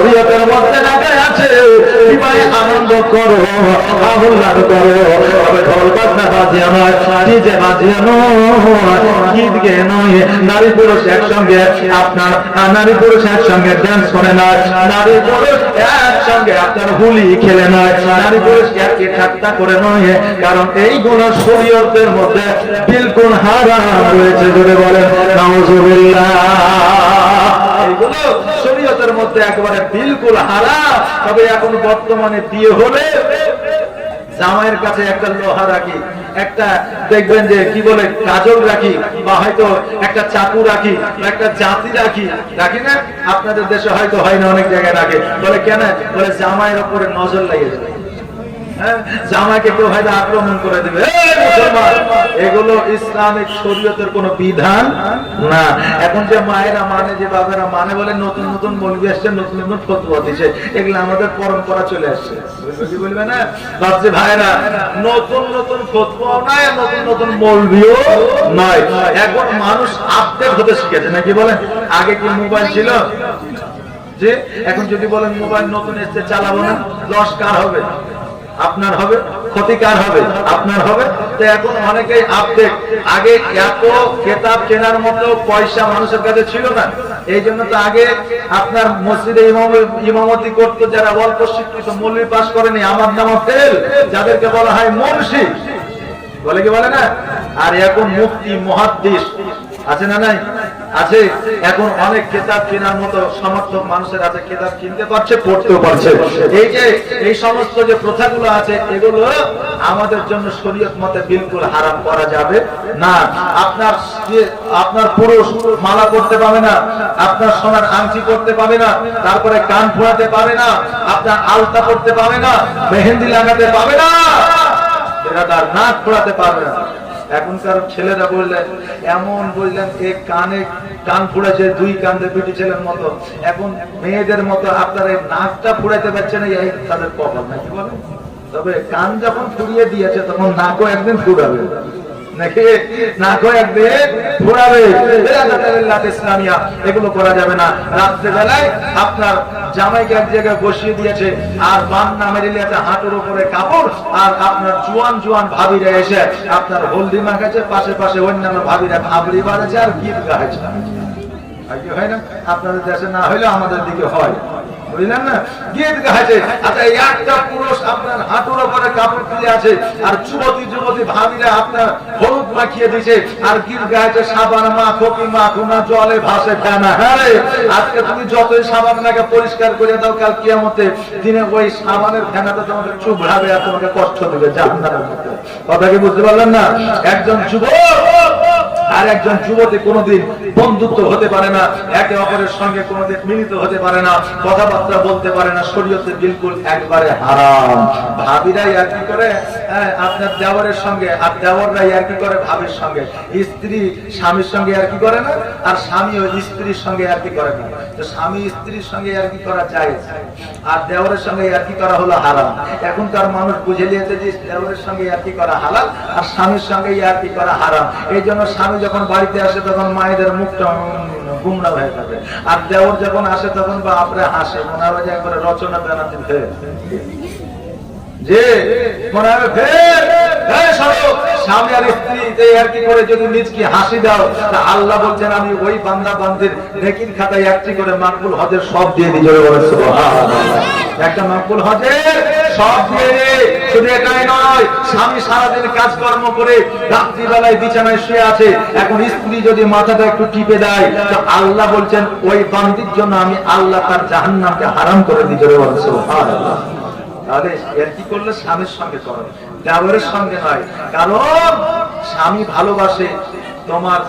শরীয়তের মধ্যে লেখা আছে বিবাহে আনন্দ করো, আহ্লাদ করো, তবে ঢোল বাজনা বাজিয়ে নয়, ডিজে বাজিয়ে নয়, গীত গেয়ে নয়। নারী পুরুষ একসঙ্গে আপনার নারী পুরুষ একসঙ্গে ডান্স করে নয়, নারী পুরুষ একসঙ্গে আপনার হোলি খেলে নয়, নারী পুরুষ একই ঠাট্টা করে নয়, কারণ এইগুলো শরীয়তের মধ্যে বিলকুল হারাম রয়েছে। জোরে বলেন নাউজুবিল্লাহ। এইগুলো শরীয়তের মধ্যে একেবারে বিলকুল হারাম। তবে এখন বর্তমানে বিয়ে হলে জামাইয়ের কাছে একটা লোহা রাখি, একটা দেখবেন যে কি বলে কাজল রাখি, বা হয়তো একটা চাকু রাখি, একটা জাতি রাখি, রাখি না? আপনাদের দেশে হয়তো হয় না, অনেক জায়গায় রাখে। বলে কেন? বলে জামাইয়ের উপরে নজর লেগে যাবে, জামাইকে কেউ হয়তো আক্রমণ করে দেবে। এগুলো ইসলামিক শরীয়তের কোন বিধান না। এখন যে মায়েরা মানে, যে বাবারা মানে, বলে নতুন নতুন মৌলবি আসছে, নতুন নতুন ফতোয়া দিচ্ছে, এগুলো আমাদের পরম্পরা চলে আসছে। বলবে না ভাবছে ভাইরা, নতুন নতুন ফতোয়াও নাই, নতুন নতুন মৌলবিও নয়। এখন মানুষ আপডেট হতে শিখেছে নাকি বলেন? আগে কি মোবাইল ছিল? যে এখন যদি বলেন মোবাইল নতুন এসছে চালাবো না, লস কার হবে? আপনার হবে। ক্ষতি কার হবে? আপনার হবে। তো এখন অনেকেই আপডেট। আগে এত কিতাব কেনার মতো পয়সা মানুষের কাছে ছিল না, এই জন্য তো আগে আপনার মসজিদে ইমামতি করতো যারা অল্প শিক্ষিত, মৌলবি পাস করেনি, আমার নাম ফেল, যাদেরকে বলা হয় মুন্সি, বলে কি বলে না? আর এখন মুফতি মুহাদ্দিস আছে না নাই? আছে। এখন অনেক কিতাব কেনার মতো সমর্থক মানুষের আছে, কিতাব কিনতে পারছে, পড়তেও পারছে। এই যে এই সমস্ত যে প্রথাগুলো আছে, এগুলো আমাদের জন্য শরীয়ত মতে বিলকুল হারাম করা যাবে না। আপনার পুরুষ মালা পড়তে পাবে না, আপনার সোনার আংটি পড়তে পাবে না, তারপরে কান ফোড়াতে পাবে না, আপনার আলতা পড়তে পাবে না, মেহেন্দি লাগাতে পাবে না, নাক ফোড়াতে পারবে না। এখনকার ছেলেরা বললেন এমন, বললেন এক কানে কান ফুড়েছে, দুই কান্দে পিটি ছেলের মতো। এখন মেয়েদের মতো আপনার এই নাকটা ফুড়াইতে পারছে না, এই তাদের কপাল নাকি বলে। তবে কান যখন ফুরিয়ে দিয়েছে, তখন নাকও একদিন ফুরাবে নাকি? নাকও একদিন ফুরাবে। ইসলামিয়া এগুলো করা যাবে না। রাত্রে বেলায় আপনার জামাইকে এক জায়গায় বসিয়ে দিয়েছে, আর বান্না মেরিলিয়াতে হাঁটুর উপরে কাপড়, আর আপনার জোয়ান জোয়ান ভাবিরা এসে আপনার হলদি মাখাচ্ছে, পাশে পাশে অন্যান্য ভাবিরা ভাবরি বাড়েছে আর গীত গাইছে। হয় না? আপনাদের দেশে না হইলে আমাদের দিকে হয়, বুঝলেন না? গীত গাইছে। আচ্ছা, একটা পুরুষ আপনার হাঁটুর উপরে কাপড় তুলে আছে, আর যুবতী যুবতী ভাবিরা আপনার হলুদ মাখিয়ে দিছে, আর গীত গাইছে সাবান মাখো কি মাখো না, জলে ভাসে ফেনা। হ্যাঁ, আজকে তুমি যতই সাবান লাগে পরিষ্কার করে দাও, কাল কিয়ামতে দিনে ওই সাবানের ফেনাটা তোমাকে চুবড়াবে আর তোমাকে কষ্ট দেবে জাহান্নামের মধ্যে। কথা কি বুঝতে পারলেন না? একজন যুবক আর একজন যুবতী কোনোদিন বন্ধুত্ব হতে পারে না, একে অপরের সঙ্গে কোনোদিন মিলিত হতে পারে না, কথাবার্তা বলতে পারে না। শরীয়তে বিলকুল একবারে হারাম। ভাবিরাই আর কি করে আপনার দেওরের সঙ্গে, আর দেওররাই আর কি করে ভাবির সঙ্গে। স্ত্রী স্বামীর সঙ্গে আর কি করে না, আর স্বামীও স্ত্রীর সঙ্গে আর কি করে না। তো স্বামী স্ত্রীর সঙ্গে আর কি করা যায়, আর দেওরের সঙ্গে আর কি করা হলো হারাম। এখনকার মানুষ বুঝে নিয়েছে যে দেওরের সঙ্গে আর কি করা হালাল, আর স্বামীর সঙ্গে আর কি করা হারাম। এই জন্য স্বামী যখন বাড়িতে আসে তখন মায়েদের মুখটা গুমরা হয়ে থাকে, আর দেওর যখন আসে তখন বা আপনি হাসে, মনে হয় যে একবারে রচনা বেনাতে ফের যে মনে হবে ফের। স্বামী আর স্ত্রী আর কি করে যদি নিজকে হাসি দাও, তা আল্লাহ বলছেন আমি ওই বান্দা বান্দির নেকির খাতায় একটি করে মাকবুল হজের সব দিয়ে দিই। জোরে বলেন সুবহানাল্লাহ। একটা মাকবুল হজের সব দিয়ে দিই। শুধু এটাই নয়, স্বামী সারাদিন কাজকর্ম করে রাত্রিবেলায় বিছানায় শুয়ে আছে, এখন স্ত্রী যদি মাথাটা একটু টিপে দেয়, তো আল্লাহ বলছেন ওই বান্দির জন্য আমি আল্লাহ তার জাহান্নামকে হারাম করে দিই। জোরে বলেন সুবহানাল্লাহ। তাহলে এর কি করলে স্বামীর সঙ্গে করো, দেওরের সঙ্গে নয়। কারণ স্বামী ভালোবাসে তোমার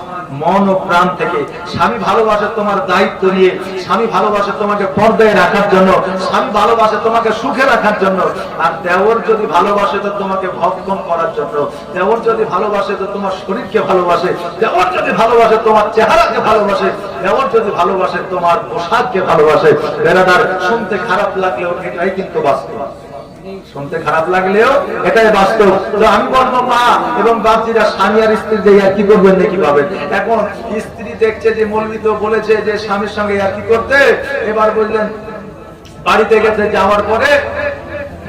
মন ও প্রাণ থেকে, স্বামী ভালোবাসে তোমার দায়িত্ব নিয়ে, স্বামী ভালোবাসে তোমাকে পর্দায় রাখার জন্য, স্বামী ভালোবাসে তোমাকে সুখে রাখার জন্য। আর দেওর যদি ভালোবাসে তো তোমাকে ভক্ষণ করার জন্য, দেওর যদি ভালোবাসে তো তোমার শরীরকে ভালোবাসে, দেওর যদি ভালোবাসে তোমার চেহারাকে ভালোবাসে, দেওর যদি ভালোবাসে তোমার পোশাককে ভালোবাসে। বেরাদার, শুনতে খারাপ লাগলেও এটাই কিন্তু বাস্তব, শুনতে খারাপ লাগলেও এটাই বাস্তব। তো আমি বলবো মা এবং বাপজিরা স্বামী আর স্ত্রী যে আর কি করবেন নাকি পাবেন। এখন স্ত্রী দেখছে যে মৌলবি তো বলেছে যে স্বামীর সঙ্গে আর কি করতে, এবার বললেন বাড়িতে গেছে, যাওয়ার পরে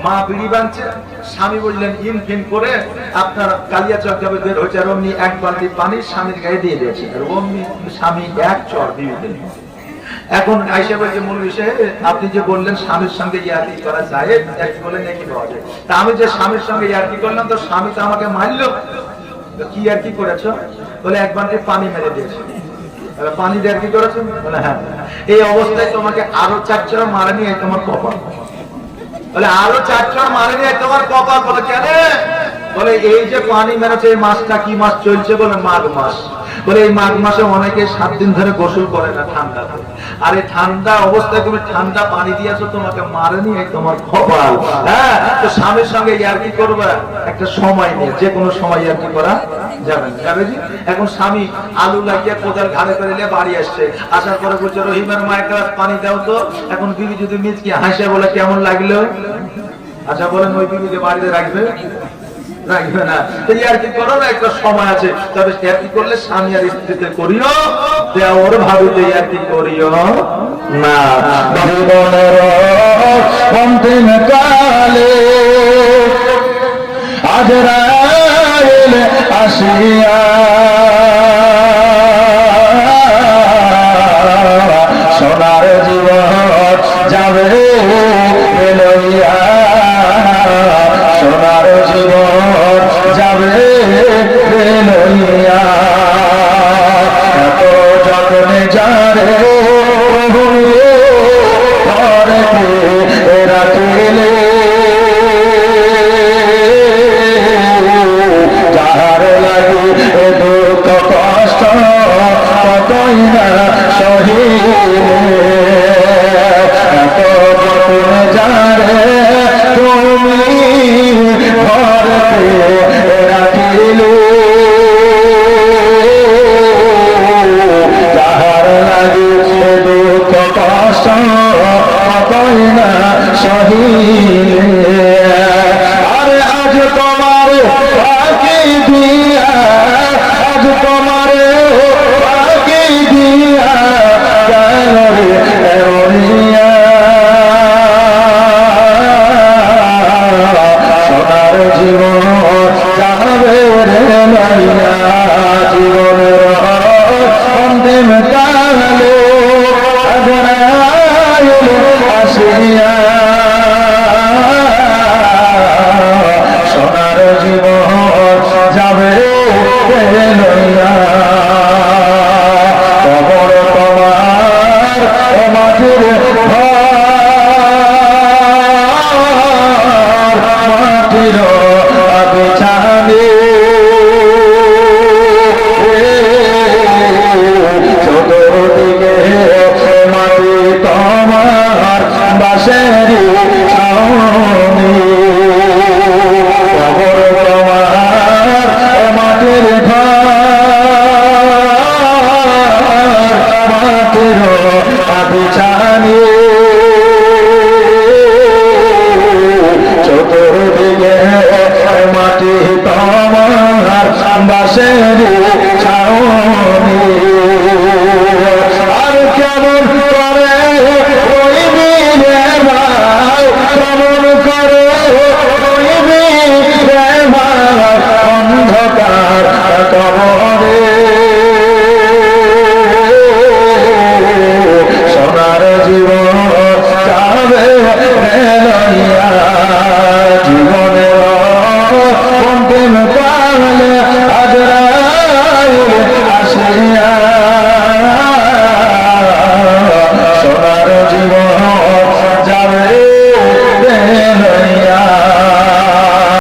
মা বিড়ি বাঁধছে, স্বামী বললেন ইনফিন করে আপনার কালিয়াচক যাবে বের হয়েছে, আর অমনি এক বালতি পানি স্বামীর গায়ে দিয়ে দিয়েছে, আর অমনি স্বামী এক চর বিবিতে। এখন আইসা বলছে মূল বিষয়ে আপনি যে বললেন স্বামীর সঙ্গে ইয়ার্কি করা যায়, একটু বলে নাকি পাওয়া যায়, তা আমি যে স্বামীর সঙ্গে ইয়ার্কি করলাম তো স্বামী তো আমাকে মারলো, কি ইয়ার্কি করেছো? বলে এক বালতি পানি মেরে দিয়েছে। পানি দিয়ে কি করেছো? বলে হ্যাঁ। এই অবস্থায় তোমাকে আরো 4 চড় মারেনি, এই তোমার কপাল। বলে আরো 4 চড় মারেনি, এই তোমার কপাল। বলে কেন? বলে এই যে পানি মেরেছে এই মাসটা কি মাস চলছে? বলে মাঘ মাস। বলে এই মাঘ মাসে অনেকে 7 দিন ধরে গোসল করে না ঠান্ডাতে, আর এই ঠান্ডা অবস্থায় তুমি ঠান্ডা পানি দিয়েছো, তোমাকে মারেনি, এই তোমার কপাল। হ্যাঁ, তো স্বামীর সঙ্গে ইয়ার্কি করবে একটা সময় নিয়ে, যে কোনো সময় ইয়ার্কি করা যাবে না। যাবে জি? এখন স্বামী আলু লাগিয়ে কোদাল ঘাড়ে করে নিয়ে বাড়ি আসছে, আসার পরে বলছে রহিমের মা এক গ্লাস পানি দাও তো। এখন বিবি যদি মিচকি হাসে বলে কেমন লাগলো? আচ্ছা বলেন ওই বিবিকে বাড়িতে রাখবে? রাখবে না। তো ইয়ার্কি করো না, একটা সময় আছে। তবে ইয়ার্কি করলে স্বামী আর স্ত্রীতে করিও, দেওর ভাবিতে ইয়ার্কি করিও না। জীবনের অন্তিম কালে আজরাইল আসিয়া সোনার জীবন যাবে লইয়া, সোনার জীবন যাবে লইয়া। এত যতনে যারে রাখিলে যাহার লাগে দুঃখ কষ্ট কতই না সহিলে। এত যতনে যারে তুমি ঘরতে রাখিলে যাহার লাগে দুঃখ কষ্ট কতই না সহিলে।